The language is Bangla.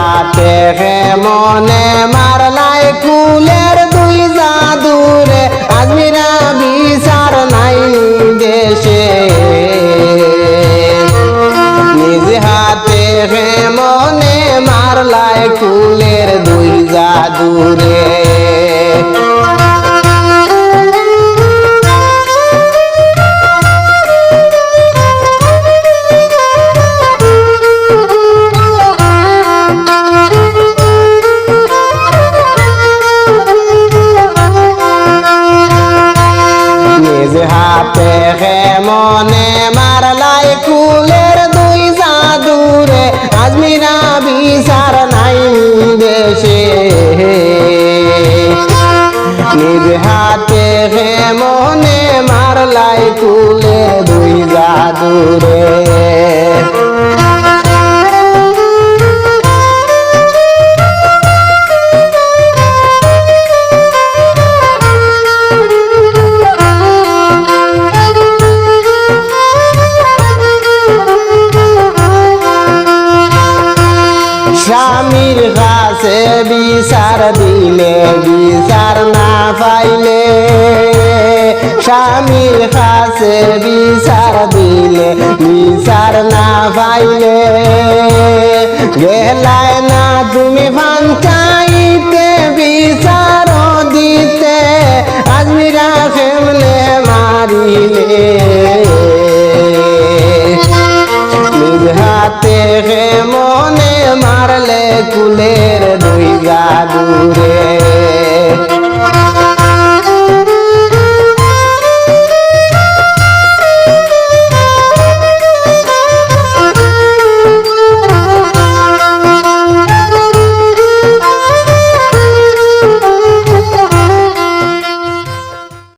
হাতে হে মনে মারলাই কুলের দুই জাদুরে আজমিরা বিচার নাই দেশে নিজ হাতে হে মনে মারলাই কুলের দুই জাদুরে হাতে হে মনে মারলাই কুলের দুই জাদুরে আজমিরা বিচার নাই দেশে নিজ হাতে হে মনে মারলাই কুলের দুই জাদুরে স্বামীর কাছে বিচার দিলে বিচার না পাইলে স্বামীর কাছে বিচার দিলে বিচার না পাইলে গেলায় না তুমি পঞ্চায়েতে বিচার দিতে আজমিরা কেমনে মারিলে নিজ হাতে হে মনে মারলে কুলের দুই জাদুরে